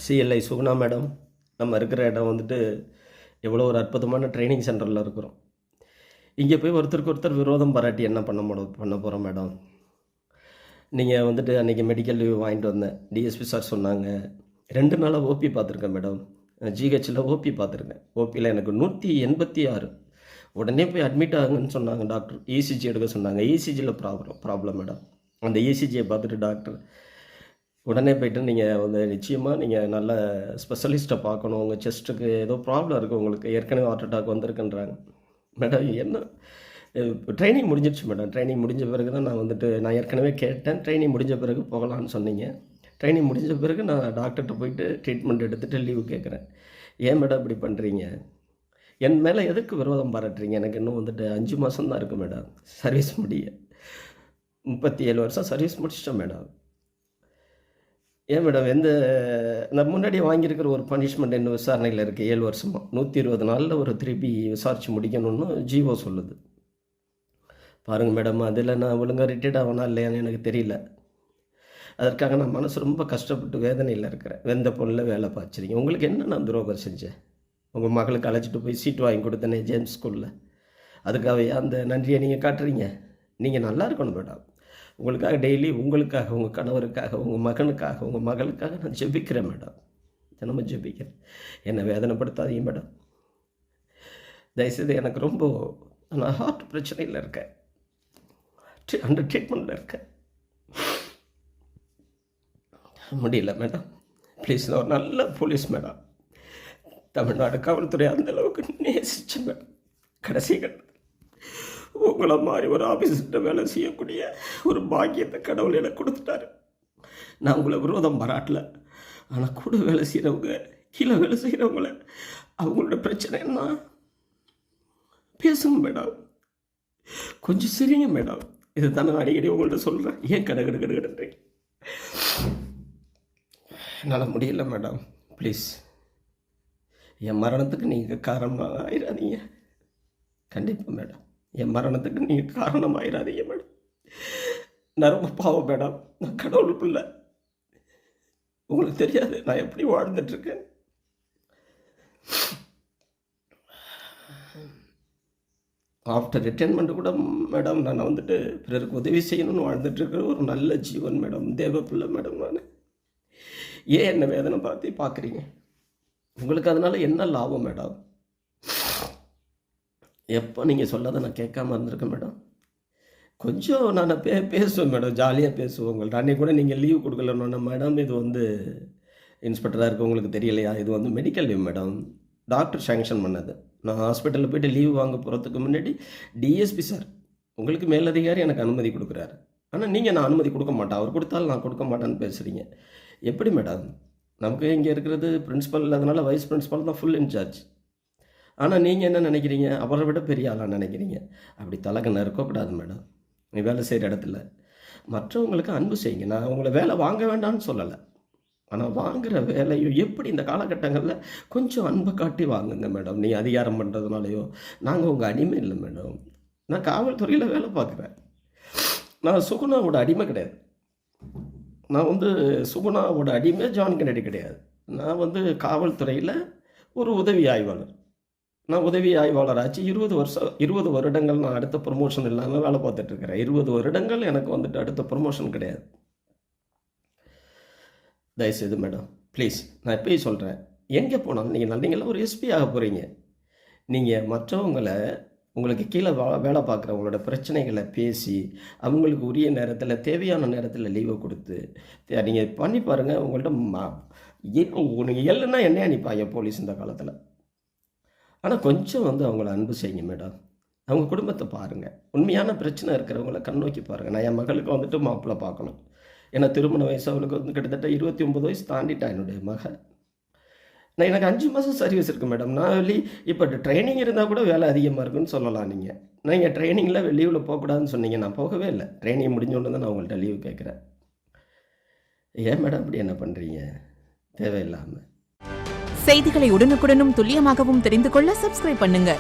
CLI Suguna madam, நம்ம இருக்கிற இடம் வந்துட்டு எவ்வளோ ஒரு அற்புதமான ட்ரைனிங் சென்டரில் இருக்கிறோம். இங்கே போய் ஒருத்தருக்கு ஒருத்தர் விரோதம் பாராட்டி என்ன பண்ண போகிறோம் மேடம்? நீங்கள் வந்துட்டு அன்றைக்கி மெடிக்கல் லீவ் வாங்கிட்டு வந்தேன். டிஎஸ்பி சார் சொன்னாங்க. 2 நாளாக ஓபி பார்த்துருக்கேன் மேடம். ஜிஹெச்சில் ஓபி பார்த்துருக்கேன். ஓபியில் எனக்கு 186. உடனே போய் அட்மிட் ஆகுங்கன்னு சொன்னாங்க டாக்டர். இசிஜி எடுக்க சொன்னாங்க. இசிஜியில் ப்ராப்ளம் மேடம். அந்த இசிஜியை பார்த்துட்டு டாக்டர் உடனே போய்ட்டு நீங்கள் வந்து நிச்சயமாக நீங்கள் நல்ல ஸ்பெஷலிஸ்ட்டை பார்க்கணும். உங்கள் செஸ்ட்டுக்கு ஏதோ ப்ராப்ளம் இருக்குது, உங்களுக்கு ஏற்கனவே ஹார்ட் அட்டாக் வந்திருக்குன்றாங்க. மேடம் என்ன ட்ரைனிங் முடிஞ்சிடுச்சு மேடம். ட்ரைனிங் முடிஞ்ச பிறகு தான் நான் ஏற்கனவே கேட்டேன். ட்ரைனிங் முடிஞ்ச பிறகு போகலான்னு சொன்னீங்க. ட்ரைனிங் முடிஞ்ச பிறகு நான் டாக்டர்கிட்ட போயிட்டு ட்ரீட்மெண்ட் எடுத்துகிட்டு லீவு கேட்குறேன். ஏன் மேடம் இப்படி பண்ணுறீங்க? என் மேலே எதுக்கு விரோதம் பாராட்டுறீங்க? எனக்கு இன்னும் 5 மாதம் தான் இருக்குது மேடம் சர்வீஸ் முடிய. 37 வருஷம் சர்வீஸ் முடிச்சிட்டேன் மேடம். ஏன் மேடம் நான் முன்னாடி வாங்கியிருக்கிற ஒரு பனிஷ்மெண்ட் இன்னும் விசாரணையில் இருக்குது. 7 வருஷமாக 120 நாளில் ஒரு திருப்பி விசாரித்து முடிக்கணும்னு ஜிஓ சொல்லுது. பாருங்கள் மேடம், அதில் நான் ஒழுங்காக ரிட்டையர்ட் ஆகணும் இல்லையான்னு எனக்கு தெரியல. அதற்காக நான் மனசு ரொம்ப கஷ்டப்பட்டு வேதனையில் இருக்கிறேன். வெந்த பொருளில் வேலை பார்த்துருக்கீங்க. உங்களுக்கு என்ன நான் துரோகம் செஞ்சேன்? உங்கள் மகளுக்கு அழைச்சிட்டு போய் சீட் வாங்கி கொடுத்தேனே ஜேம்ஸ் ஸ்கூலில், அதுக்காகவே அந்த நன்றியை நீங்கள் காட்டுறீங்க? நீங்கள் நல்லா இருக்கணும் மேடம். உங்களுக்காக டெய்லி உங்களுக்காக, உங்கள் கணவருக்காக, உங்கள் மகனுக்காக, உங்கள் மகளுக்காக நான் ஜெபிக்கிறேன் மேடம். தினமும் ஜெபிக்கிறேன். என்னை வேதனைப்படுத்தாதீங்க மேடம். தயவுசெய்து எனக்கு ரொம்ப நான் ஹார்ட் பிரச்சனையில் இருக்கேன். அந்த ட்ரீட்மெண்ட்டில் இருக்கேன். முடியல மேடம். ப்ளீஸ், நான் ஒரு நல்ல போலீஸ் மேடம். தமிழ்நாடு காவல்துறை அந்தளவுக்கு நேசிச்சு மேடம். கடைசி கட்டத்தில் உங்களை மாதிரி ஒரு ஆஃபீஸர்கிட்ட வேலை செய்யக்கூடிய ஒரு பாக்கியத்தை கடவுள் எனக்கு கொடுத்துட்டாரு. நான் உங்களை விரோதம் பாராட்டல. ஆனால் கூட வேலை செய்கிறவங்க, கீழே வேலை செய்கிறவங்கள அவங்களோட பிரச்சனை என்ன பேசுங்க மேடம். கொஞ்சம் சரிங்க மேடம். இது தானே நான் அடிக்கடி உங்கள்கிட்ட சொல்கிறேன். ஏன் கடன்றீங்க? என்னால் முடியல மேடம். ப்ளீஸ், என் மரணத்துக்கு நீங்கள் காரணமாக ஆயிடாதீங்க. கண்டிப்பாக மேடம், என் மரணத்துக்கு நீங்கள் காரணமாயிடாதீங்க மேடம். நான் ரொம்ப பாவம் மேடம். நான் கடவுள் பிள்ளை. உங்களுக்கு தெரியாது நான் எப்படி வாழ்ந்துட்டுருக்கேன். ஆஃப்டர் ரிட்டைர்மெண்ட்டு கூட மேடம் நான் பிறருக்கு உதவி செய்யணும்னு வாழ்ந்துட்டுருக்கிற ஒரு நல்ல ஜீவன் மேடம். தேவ பிள்ளை மேடம். நான் ஏன் என்ன வேதனை பார்க்குறீங்க? உங்களுக்கு அதனால் என்ன லாபம் மேடம்? எப்போ நீங்கள் சொல்லாத நான் கேட்காம இருந்திருக்கேன் மேடம். கொஞ்சம் நான் பேசுவேன் மேடம், ஜாலியாக பேசுவோம். உங்கள்கிட்ட அன்றைக்கி கூட நீங்கள் லீவ் கொடுக்கலன்னா மேடம், இது இன்ஸ்பெக்டராக இருக்குது, உங்களுக்கு தெரியலையா? இது medical leave madam. Doctor sanction பண்ணது. நான் ஹாஸ்பிட்டலில் போய்ட்டு லீவ் வாங்க போகிறதுக்கு முன்னாடி டிஎஸ்பி சார், உங்களுக்கு மேலதிகாரி, எனக்கு அனுமதி கொடுக்குறாரு. ஆனால் நீங்கள் நான் அனுமதி கொடுக்க மாட்டேன், அவர் கொடுத்தாலும் நான் கொடுக்க மாட்டேன்னு பேசுகிறீங்க. எப்படி மேடம்? நமக்கு இங்கே இருக்கிறது பிரின்ஸிபல் இல்லாதனால வைஸ் பிரின்ஸிபல் தான் ஃபுல் இன்சார்ஜ். ஆனால் நீங்கள் என்ன நினைக்கிறீங்க? அவரை விட பெரிய ஆளாக நினைக்கிறீங்க. அப்படி தலகண்ண இருக்கக்கூடாது மேடம். நீ வேலை செய்கிற இடத்துல மற்றவங்களுக்கு அன்பு செய்யுங்க. நான் உங்களை வேலை வாங்க வேண்டாம்னு சொல்லலை. ஆனால் வாங்குகிற வேலையும் எப்படி இந்த காலகட்டங்களில் கொஞ்சம் அன்பை காட்டி வாங்குங்க மேடம். நீ அதிகாரம் பண்ணுறதுனாலையோ நாங்கள் உங்கள் அடிமை இல்லை மேடம். நான் காவல்துறையில் வேலை பார்க்குறேன். நான் சுகுணாவோட அடிமை கிடையாது. நான் சுகுணாவோட அடிமை ஜான் கென்னடி கிடையாது. நான் காவல்துறையில் ஒரு உதவி ஆய்வாளர். நான் உதவி ஆய்வாளர் ஆச்சு 20 வருடங்கள் நான் அடுத்த ப்ரொமோஷன் இல்லாமல் வேலை பார்த்துட்ருக்கிறேன். 20 வருடங்கள் எனக்கு அடுத்த ப்ரொமோஷன் கிடையாது. தயவுசெய்து மேடம், ப்ளீஸ், நான் எப்பயும் சொல்கிறேன், எங்கே போனாலும் நீங்களாம் ஒரு எஸ்பி ஆக போகிறீங்க. நீங்கள் உங்களுக்கு கீழே வேலை பார்க்குறவங்களோட பிரச்சனைகளை பேசி அவங்களுக்கு உரிய நேரத்தில், தேவையான நேரத்தில் லீவை கொடுத்து நீங்கள் பண்ணி பாருங்கள். நீங்கள் இல்லைன்னா என்ன அனுப்பாங்க போலீஸ் இந்த காலத்தில். ஆனால் கொஞ்சம் அவங்கள அன்பு செய்யுங்க மேடம். அவங்க குடும்பத்தை பாருங்கள். உண்மையான பிரச்சனை இருக்கிறவங்கள கண்ணோக்கி பாருங்கள். நான் என் மகளுக்கு மாப்பிள்ளை பார்க்கணும். ஏன்னா திருமண வயசு அவளுக்கு கிட்டத்தட்ட 29 வயசு தாண்டிட்டான் என்னுடைய மகன். எனக்கு 5 மாதம் சர்வீஸ் இருக்குது மேடம். நான் இப்போ ட்ரைனிங் இருந்தால் கூட வேலை அதிகமாக இருக்குன்னு சொல்லலாம். நீங்கள் ட்ரைனிங்கில் லீவில் போகக்கூடாதுன்னு சொன்னீங்க. நான் போகவே இல்லை. ட்ரைனிங் முடிஞ்சோன்னு தான் நான் உங்கள்கிட்ட லீவு கேட்குறேன். ஏன் மேடம் இப்படி என்ன பண்ணுறீங்க தேவையில்லாமல்? செய்திகளை உடனுக்குடனும் துல்லியமாகவும் தெரிந்து கொள்ள சப்ஸ்கிரைப் பண்ணுங்க.